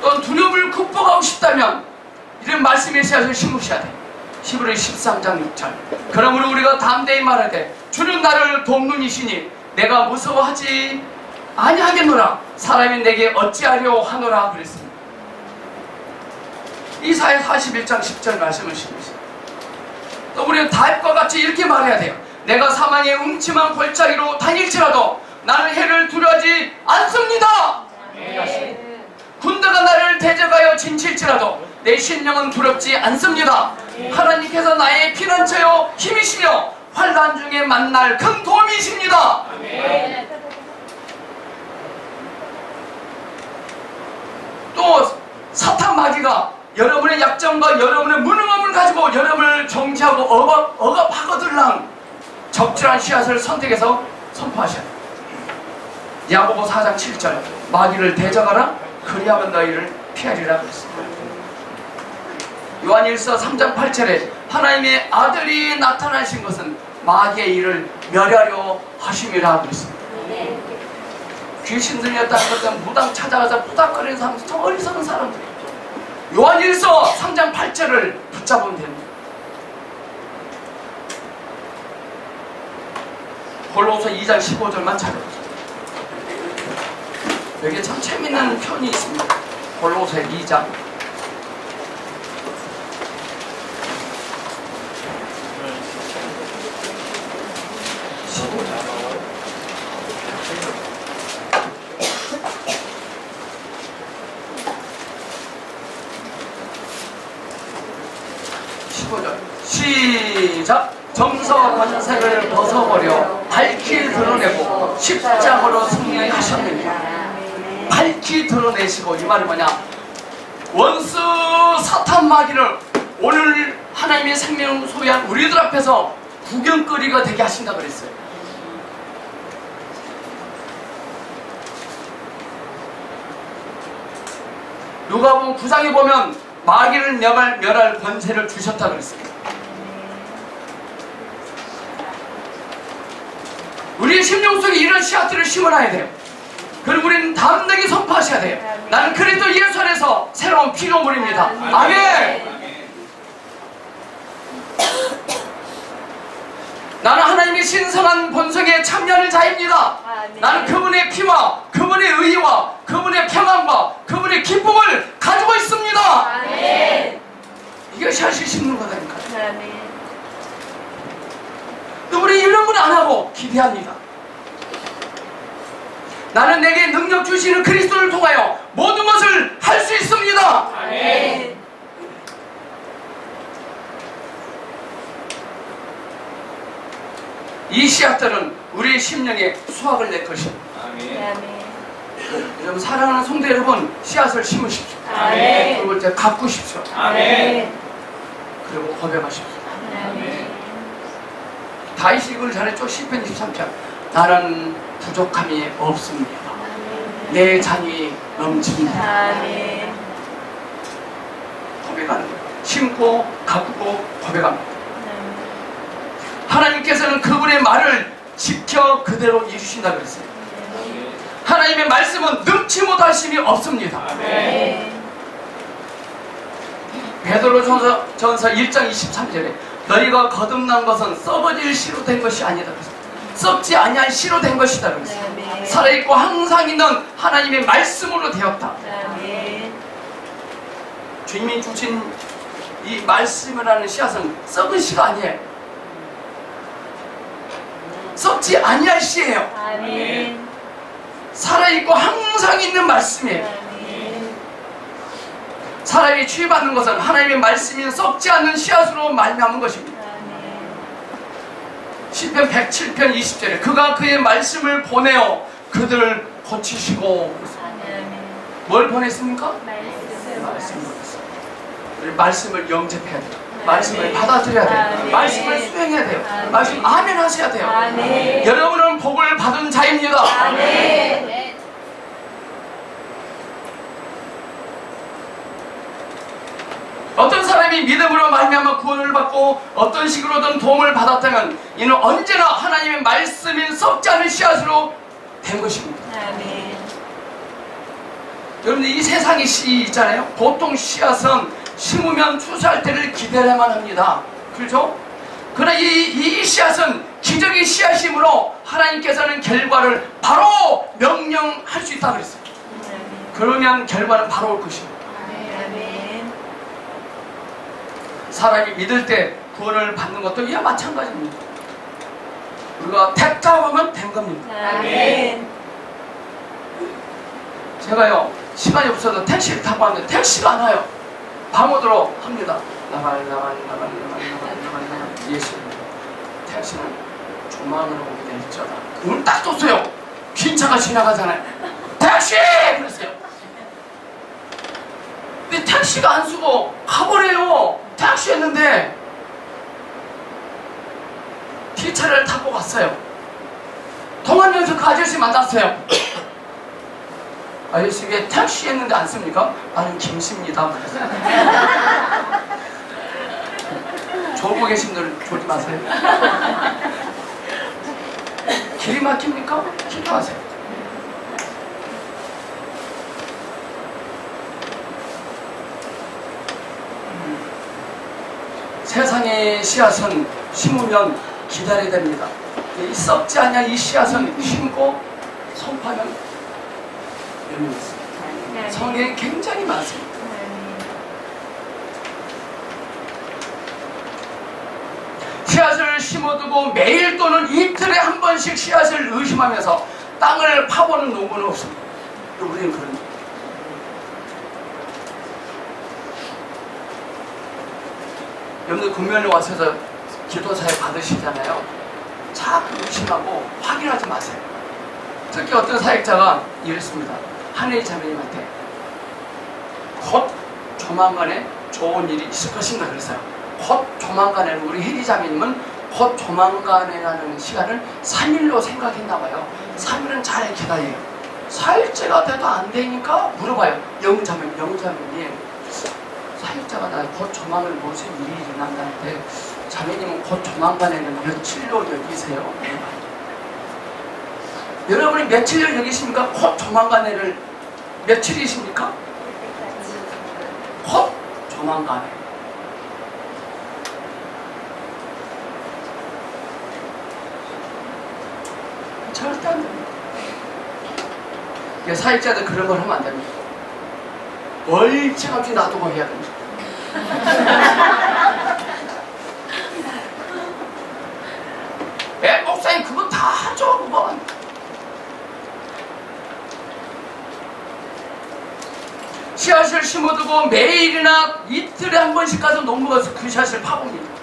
또 두려움을 극복하고 싶다면 이런 말씀의 씨앗을 심으셔야 돼요. 히브리 13장 6절, 그러므로 우리가 담대히 말하되 주는 나를 돕는 이시니 내가 무서워하지 아니하겠노라. 사람이 내게 어찌하려 하노라 그랬습니다. 이사야 41장 10절 말씀을 심으세요. 또 우리는 다윗과 같이 이렇게 말해야 돼요. 내가 사망의 음침한 골짜기로 다닐지라도 나는 해를 두려워하지 않습니다. 군대가 나를 대적하여 진칠지라도 내 심령은 두렵지 않습니다. 하나님께서 나의 피난처요 힘이시며 환난 중에 만날 큰 도움이십니다. 또 사탄 마귀가 여러분의 약점과 여러분의 무능함을 가지고 여러분을 정지하고 억압하거들랑 적절한 씨앗을 선택해서 선포하셔야 돼요. 야고보 4장 7절, 마귀를 대적하라 그리하면 너희를 피하리라 그랬습니다. 요한일서 3장 8절에 하나님의 아들이 나타나신 것은 마귀의 일을 멸하려 하심이라 그랬습니다. 귀신 들렸다는 것은 무당 찾아가서 부닥거리는 사람, 저 어리석은 사람들이에요. 요한일서 3장 8절을 붙잡으면 됩니다. 골로새 2장 15절만 찾아보세요. 여기에 참 재미있는 편이 있습니다. 골로새 2장 15절 15절 시작. 정서 권세를 벗어버려 밝히 드러내고 십자가로 승리하셨느니라. 밝히 드러내시고, 이 말이 뭐냐? 원수 사탄 마귀를 오늘 하나님의 생명을 소유한 우리들 앞에서 구경거리가 되게 하신다 그랬어요. 누가복음 9장에 보면 마귀를 멸할 권세를 주셨다 그랬습니다. 우리의 심령 속에 이런 씨앗들을 심어놔야 돼요. 그리고 우리는 담대하게 선포하셔야 돼요. 나는 그리스도 예수 안에서 새로운 피조물입니다. 아멘. 나는 하나님의 신성한 본성에 참여하는 자입니다. 나는 그분의 피와 그분의 의와 그분의 평안과 그분의 기쁨을 가지고 있습니다. 이게 씨앗을 심는 거다니까. 우리 이런 건 안 하고 기대합니다. 나는 내게 능력 주시는 그리스도를 통하여 모든 것을 할 수 있습니다. 아멘. 이 씨앗들은 우리의 심령에 수확을 낼 것입니다. 여러분, 사랑하는 성도 여러분, 씨앗을 심으십시오. 아멘. 그리고 이제 가꾸십시오. 아멘. 그리고 고백하십시오. 아멘. 다윗이 이걸 잘했죠. 시편 23편. 나는 부족함이 없습니다. 내 잔이 넘칩니다. 아멘. 고백하는 거예요. 심고 가꾸고 고백합니다. 하나님께서는 그분의 말을 지켜 그대로 이루신다 그랬어요. 하나님의 말씀은 능치 못하심이 없습니다. 베드로전서 1장 23절에 너희가 거듭난 것은 썩어질 씨로 된 것이 아니다 그랬어요. 썩지 아니한 씨로 된 것이다 그랬어요. 살아있고 항상 있는 하나님의 말씀으로 되었다. 주님이 주신 이 말씀이라는 씨앗은 썩은 씨가 아니에요. 썩지 아니할 씨예요. 살아있고 항상 있는 말씀이에요. 사람이 치유받는 것은 하나님의 말씀이 썩지 않는 씨앗으로 말미암은 것입니다. 시편 107편 20절에 그가 그의 말씀을 보내어 그들을 고치시고, 뭘 보냈습니까? 말씀을 보냈어요. 우리 말씀을 영접해야 돼요. 말씀을 받아들여야 돼요. 말씀을 수행해야 돼요. 말씀 아멘 하셔야 돼요. 여러분은 복을 받은 자입니다. 어떤 사람이 믿음으로 말미암아 구원을 받고 어떤 식으로든 도움을 받았다면 이는 언제나 하나님의 말씀인 썩지 않은 씨앗으로 된 것입니다. 여러분들, 이 세상의 씨 있잖아요. 보통 씨앗은 심으면 추수할 때를 기다려야만 합니다. 그렇죠? 그러나 이 씨앗은 기적의 씨앗이므로 하나님께서는 결과를 바로 명령할 수 있다고 그랬어요. 그러면 결과는 바로 올 것입니다. 사람이 믿을 때 구원을 받는 것도 이와 마찬가지입니다. 우리가 택자 하면 된 겁니다. 제가요, 시간이 없어도 택시를 타고 왔는데 택시가 안 와요. 밤오도록 합니다. 나갈 예수. 택시는 조만으로 오게 돼 있잖아. 오늘 딱 떴어요. 긴 차가 지나가잖아요. 택시! 그랬어요. 근데 택시가 안 쓰고 가버려요. 택시 했는데 기차를 타고 갔어요. 동안역에서 그 아저씨 만났어요. 아저씨 왜 택시 했는데 안 씁니까? 나는 김씨입니다. 졸고 계신 분들 졸지 마세요. 길이 막힙니까? 기도하세요. 세상의 씨앗은 심으면 기다려야 됩니다. 이 썩지 않냐 이 씨앗은 심고 선포하면 열매가 있습니다. 성경에 굉장히 많습니다. 씨앗을 심어두고 매일 또는 이틀에 한 번씩 씨앗을 의심하면서 땅을 파보는 농부는 없습니다. 우리는 그런 여러분, 여러분들 구면에 와서 기도 사역 받으시잖아요. 자꾸 의심하고 확인하지 마세요. 특히 어떤 사역자가 이랬습니다. 하늘의 자매님한테 곧 조만간에 좋은 일이 있을 것인가 그랬어요. 곧 조만간에 우리 혜리 자매님은 곧 조만간에라는 시간을 3일로 생각했나 봐요. 3일은 잘 기다려요. 4일째가 돼도 안 되니까 물어봐요. 영자매님 사역자가 나 곧 조만간에 무슨 일이 일어난다는데 자매님은 곧 조만간에는 며칠로 여기세요? 여러분이 며칠로 여기십니까? 곧 조만간에를 며칠이십니까? 곧 조만간에. 절대 안 됩니다. 사역자들 그런 걸 하면 안 됩니다. 멀찌감치 놔두고 해야 됩니다. 목사님 그거 다 하죠 그건. 씨앗을 심어두고 매일이나 이틀에 한 번씩 가서 농부 가서 그 씨앗을 파봅니다.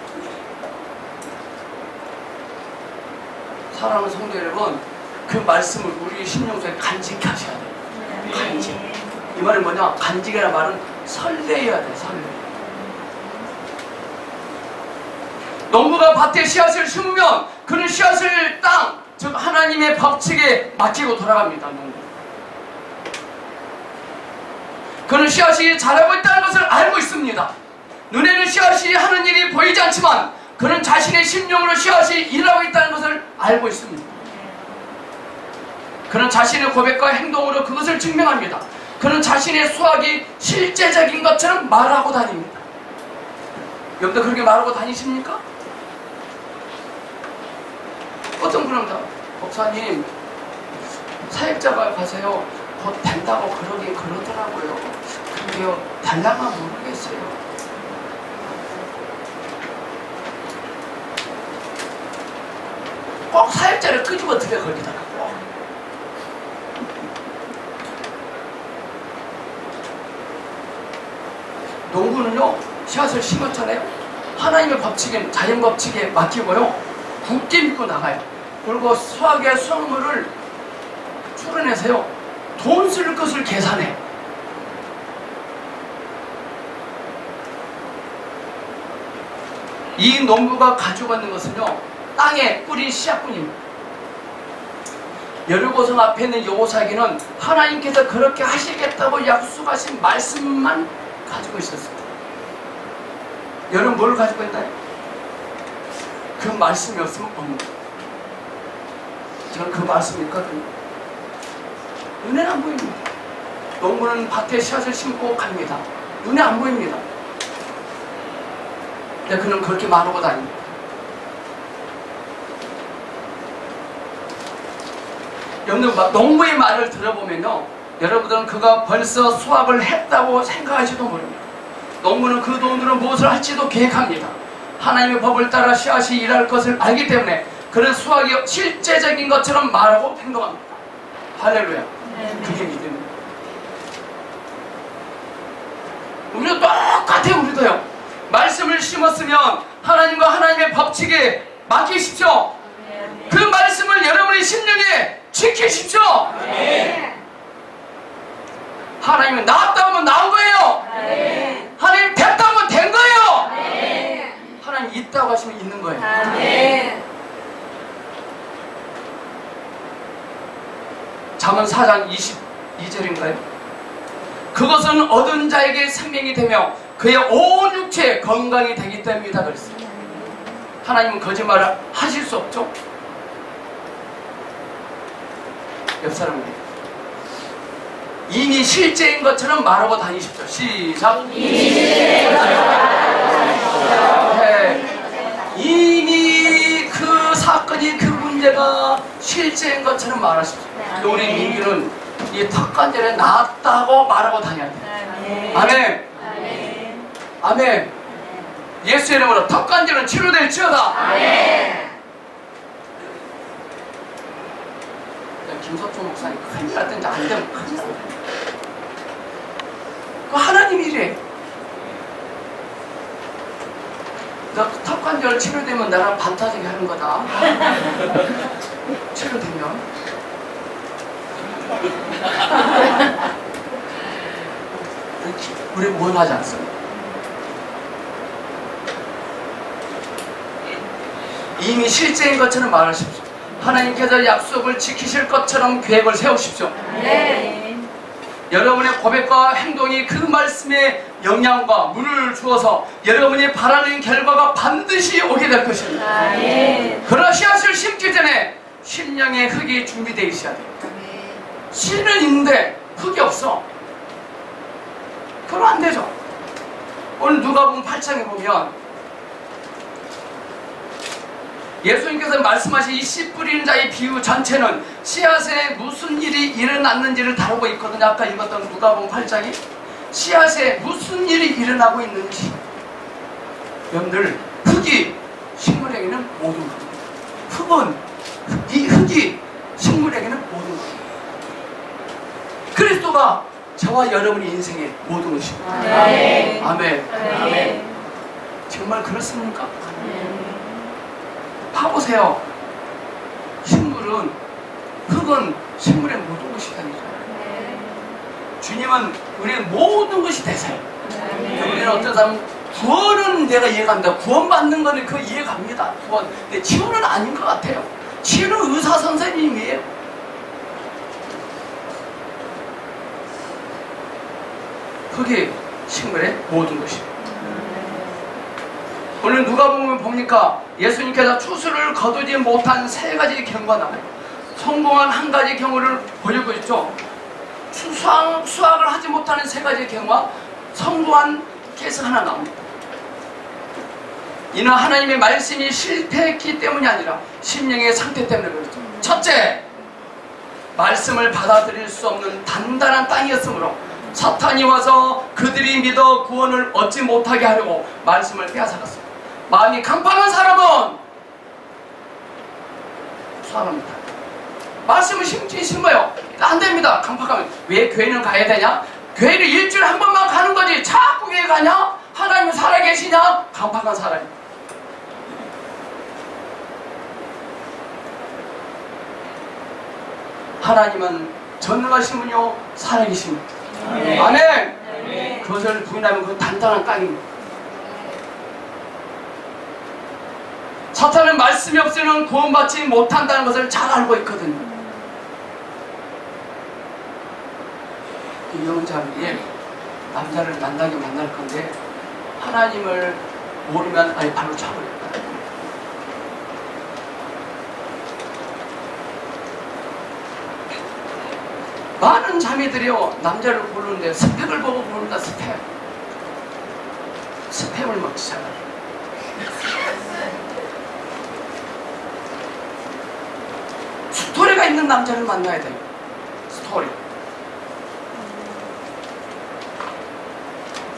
사랑하는 성도 여러분, 그 말씀을 우리 심령 속에 간직하셔야 돼요. 간직. 이 말은 뭐냐? 간직이라는 말은 설레어야 돼. 설레. 농부가 밭에 씨앗을 심으면 그는 씨앗을 땅, 즉 하나님의 법칙에 맡기고 돌아갑니다. 농부. 그는 씨앗이 자라고 있다는 것을 알고 있습니다. 눈에는 씨앗이 하는 일이 보이지 않지만 그는 자신의 심령으로 씨앗이 일하고 있다는 것을 알고 있습니다. 그는 자신의 고백과 행동으로 그것을 증명합니다. 그는 자신의 수확이 실제적인 것처럼 말하고 다닙니다. 여러분들 그렇게 말하고 다니십니까? 어떤 분은 목사님 사역자가 가세요. 곧 된다고 그러긴 그러더라고요. 근데요 달랑은 모르겠어요. 꼭 사역자를 끄집어 들여 거기다가 꼭. 농부는요 씨앗을 심었잖아요. 하나님의 법칙에 자연 법칙에 맡기고요 굳게 믿고 나가요. 그리고 수확의 수확물을 출원해서요 돈 쓸 것을 계산해. 이 농부가 가지고 있는 것은요 땅에 뿌린 씨앗뿐입니다. 여리고성 앞에 있는 여호사기는 하나님께서 그렇게 하시겠다고 약속하신 말씀만 가지고 있었습니다. 여러분 뭘 가지고 있나요? 그 말씀이 없으면 없는. 저는 그 말씀이 있거든요. 눈에 안 보입니다. 농부는 밭에 씨앗을 심고 갑니다. 눈에 안 보입니다. 근데 그는 그렇게 말하고 다닙니다. 여러분들 농부의 말을 들어보면요 여러분들은 그가 벌써 수확을 했다고 생각할지도 모릅니다. 농부는 그 돈으로 무엇을 할지도 계획합니다. 하나님의 법을 따라 씨앗이 일할 것을 알기 때문에 그는 수확이 실제적인 것처럼 말하고 행동합니다. 할렐루야. 그게 믿음입니다. 우리도 똑같아요. 우리도요 말씀을 심었으면 하나님과 하나님의 법칙에 맡기십시오. 그 말씀을 여러분의 심령에 지키십시오. 하나님은 나왔다 하면 나온 거예요. 하나님 됐다 하면 된 거예요. 하나님 있다고 하시면 있는 거예요. 잠언 4장 22절인가요? 그것은 얻은 자에게 생명이 되며 그의 온 육체에 건강이 되기 때문이다 그랬어요. 하나님은 거짓말을 하실 수 없죠. 옆 사람에게 이미 실제인 것처럼 말하고 다니십시오. 시작. 이미 그 사건이 그 문제가 실제인 것처럼 말하십시오. 우리 민규는 이 턱관절에 나았다고 말하고 다녀야 돼요. 아멘. 아멘. 예수의 이름으로 턱관절은 치료될지어다. 아멘. 김석준 목사님 큰일 났든지 안 되면 큰일 났다. 그 하나님 일이에요. 너 턱관절 치료되면 나랑 반타작이 하는 거다. 치료되면. 우리 뭘 하지 않습니다. 이미 실제인 것처럼 말하십시오. 하나님께서 약속을 지키실 것처럼 계획을 세우십시오. 네. 여러분의 고백과 행동이 그 말씀에 영향과 물을 주어서 여러분이 바라는 결과가 반드시 오게 될 것입니다. 아멘. 그러나 씨앗을 심기 전에 심령의 흙이 준비되어 있어야 돼요. 씨는 있는데 흙이 없어. 그럼 안 되죠. 오늘 누가복음 8장에 보면 예수님께서 말씀하신 이 씨 뿌리는 자의 비유 전체는 씨앗에 무슨 일이 일어났는지를 다루고 있거든요. 아까 읽었던 누가복음 8장이 씨앗에 무슨 일이 일어나고 있는지. 여러분들, 흙이 식물에게는 모든 겁니다. 이 흙이 식물에게는 모든 겁니다. 그리스도가 저와 여러분의 인생의 모든 것입니다. 아멘. 아멘. 아멘. 정말 그렇습니까? 봐보세요. 흙은 식물의 모든 것이다니까. 주님은 우리의 모든 것이 되세요. 우리는 어떤 사람은 구원은 내가 이해갑니다. 구원받는 거는 그 이해갑니다. 구원. 근데 치유는 아닌 것 같아요. 치유는 의사 선생님이에요. 흙이 식물의 모든 것입니다. 오늘 누가복음 봅니까? 예수님께서 추수를 거두지 못한 세 가지 경우가 나와요. 성공한 한 가지 경우를 보여주고 있죠. 수확을 하지 못하는 세 가지 경우와 성공한 케이스가 하나 나옵니다. 이는 하나님의 말씀이 실패했기 때문이 아니라 심령의 상태 때문에 그렇죠. 첫째, 말씀을 받아들일 수 없는 단단한 땅이었으므로 사탄이 와서 그들이 믿어 구원을 얻지 못하게 하려고 말씀을 빼앗아갔습니다. 마음이 강팍한 사람은 수확합니다. 말씀을 심어요. 안 됩니다. 강팍하면. 왜 교회는 가야 되냐? 교회를 일주일에 한 번만 가는 거지. 자꾸 교회 가냐? 하나님은 살아계시냐? 강팍한 사람이. 하나님은 전능하시면요 살아계십니다. 아멘. 아멘. 그것을 부인하면 그 단단한 땅입니다. 사탄은 말씀이 없이는 구원받지 못한다는 것을 잘 알고 있거든요. 이 여자분이 남자를 만나게 만날 건데 하나님을 모르면 아예 발로 차버렸다. 많은 자매들이요 남자를 고르는데 스펙을 보고 고른다. 스펙을 먹지 잘. 스토리가 있는 남자를 만나야 돼요. 스토리.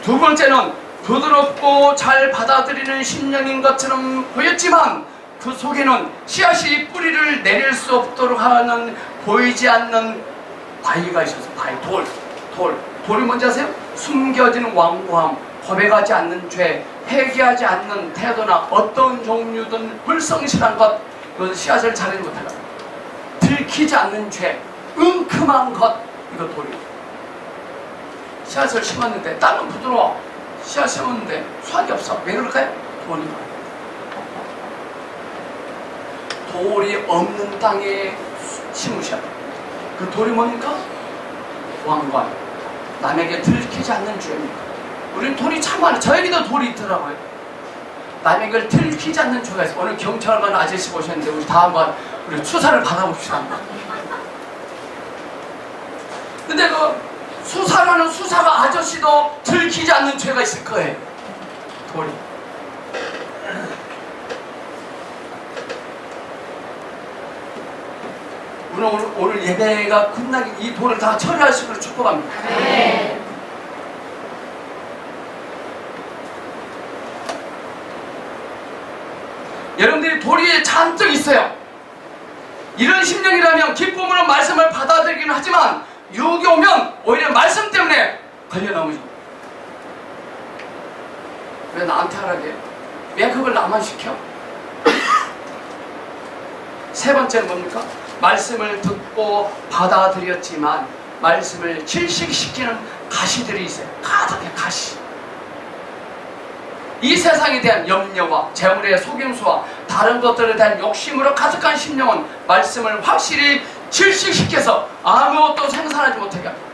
두 번째는 부드럽고 잘 받아들이는 심령인 것처럼 보였지만 그 속에는 씨앗이 뿌리를 내릴 수 없도록 하는 보이지 않는 바위가 있어서 돌이 뭔지 아세요? 숨겨진 완고함, 고백하지 않는 죄, 회개하지 않는 태도나 어떤 종류든 불성실한 것, 이것은 씨앗을 자르지 못하다. 들키지 않는 죄, 은큼한 것, 이거 돌이에요. 씨앗을 심었는데 땅은 부드러워. 씨앗 심었는데 수확이 없어. 왜 그럴까요? 돌이 많아요. 돌이 없는 땅에 심으셔야 돼요. 그 돌이 뭡니까? 왕관. 남에게 들키지 않는 죄입니다. 우리는 돌이 참 많아요. 저에게도 돌이 있더라고요. 남에게 들키지 않는 죄가 있어요. 오늘 경찰관 아저씨 보셨는데 우리 다 한번 우리 수사를 받아봅시다. 근데 그 수사라는 수사가 아저씨도 들키지 않는 죄가 있을 거예요. 돌이. 오늘 예배가 끝나기 이 돌을 다 처리할 수 있도록 축복합니다. 네. 여러분들이 돌이 잔뜩 있어요. 이런 심령이라면 기쁨으로 말씀을 받아들이긴 하지만 유혹이 오면 오히려 말씀 때문에 걸려 넘어져. 왜 나한테 하라게? 왜 그걸 나만 시켜? 세 번째는 뭡니까? 말씀을 듣고 받아들였지만 말씀을 질식시키는 가시들이 있어요. 가득해, 가시. 이 세상에 대한 염려와 재물의 속임수와 다른 것들에 대한 욕심으로 가득한 심령은 말씀을 확실히 질식시켜서 아무것도 생산하지 못하게 합니다.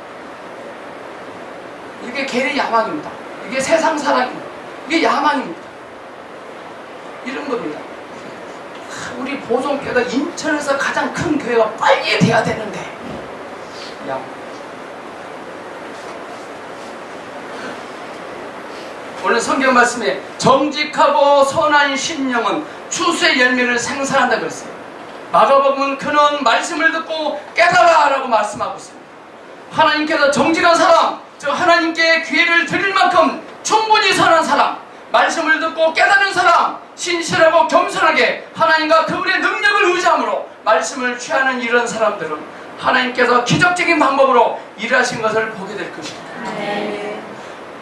이게 개의 야망입니다. 이게 세상 사랑입니다. 이게 야망입니다. 이런 겁니다. 우리 보성교회가 인천에서 가장 큰 교회가 빨리 돼야 되는데 야망. 오늘 성경 말씀에 정직하고 선한 심령은 추수의 열매를 생산한다고 했어요. 마가복음은 그는 말씀을 듣고 깨달아 라고 말씀하고 있습니다. 하나님께서 정직한 사람, 즉 하나님께 기회를 드릴 만큼 충분히 선한 사람, 말씀을 듣고 깨달은 사람, 신실하고 겸손하게 하나님과 그분의 능력을 의지함으로 말씀을 취하는 이런 사람들은 하나님께서 기적적인 방법으로 일하신 것을 보게 될 것입니다. 네.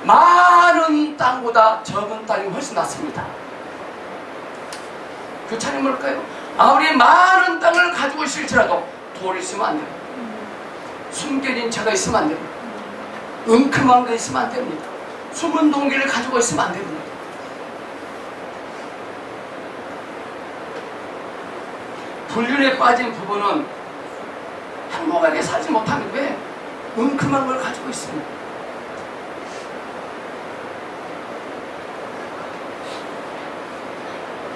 많은 땅보다 적은 땅이 훨씬 낫습니다. 그 차이 뭘까요? 아무리 많은 땅을 가지고 있을지라도 돌이 있으면 안 됩니다. 숨겨진 채가 있으면 안 됩니다. 은큼한 거 있으면 안 됩니다. 숨은 동기를 가지고 있으면 안 됩니다. 불륜에 빠진 부부는 행복하게 살지 못하는 왜? 은큼한 걸 가지고 있습니다.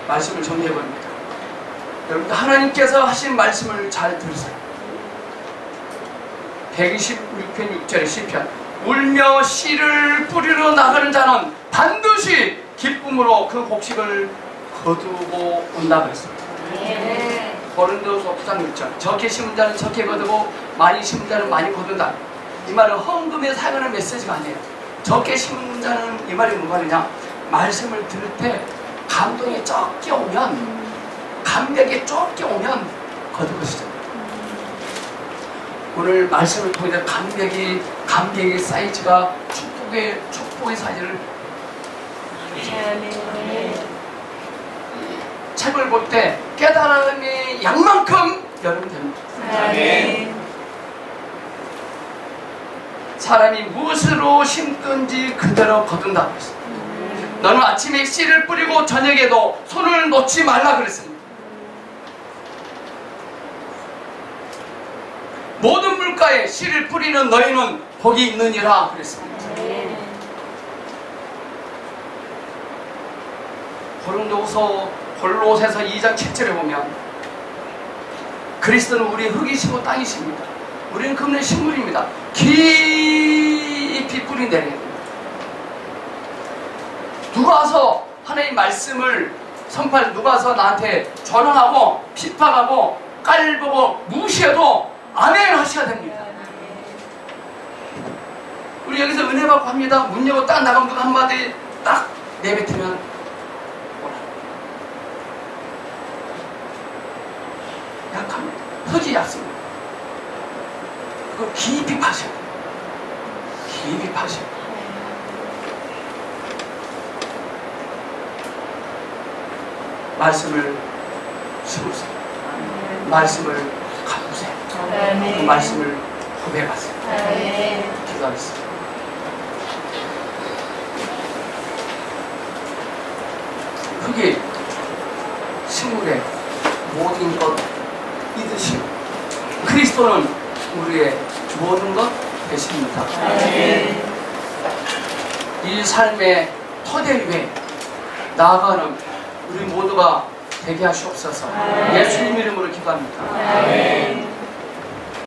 말씀을 정리해봅니다. 여러분들 하나님께서 하신 말씀을 잘 들으세요. 126편 6절의 시편, 울며 씨를 뿌리러 나가는 자는 반드시 기쁨으로 그 곡식을 거두고 온다고 했습니다. 네. 고린도후서 9장 6절, 적게 심은 자는 적게 거두고 많이 심은 자는 많이 거둔다. 이 말은 헌금에 사용하는 메시지가 아니에요. 적게 심은 자는 이 말이 뭔 말이냐, 말씀을 들을 때 감동이 적게 오면, 감격이 적게 오면 거둘 것이죠. 오늘 말씀을 통해 감격의 사이즈가 축복의 사이즈를 책을 볼 때 깨달음의 양만큼 열으면 됩니다. 네. 사람이 무엇으로 심든지 그대로 거둔다고 했습니다. 너는 아침에 씨를 뿌리고 저녁에도 손을 놓지 말라 그랬습니다. 모든 물가에 씨를 뿌리는 너희는 복이 있느니라 그랬습니다. 골로새서 2장 7절에 보면 그리스도는 우리의 흙이시고 땅이십니다. 우리는 그분의 식물입니다. 깊이 뿌리 내려야 됩니다. 누가 와서 하나님 말씀을 선포할, 누가 와서 나한테 전언하고 핍박하고 깔보고 무시해도 아멘 하셔야 됩니다. 우리 여기서 은혜 받고 합니다. 문 열고 딱 나가면 누가 한마디 딱 내뱉으면 약합니다. 흙이 약습니다. 그걸 깊이 파셔야 돼요. 깊이 파셔야 돼요. 말씀을 심으세요. 말씀을 갚으세요. 그 말씀을 고백하세요. 기도하겠습니다. 흙이 식물의 모든 것 이듯이 그리스도는 우리의 모든 것 되십니다. 이 삶의 토대 위에 나아가는 우리 모두가 되게 하시옵소서. 예수님 이름으로 기도합니다.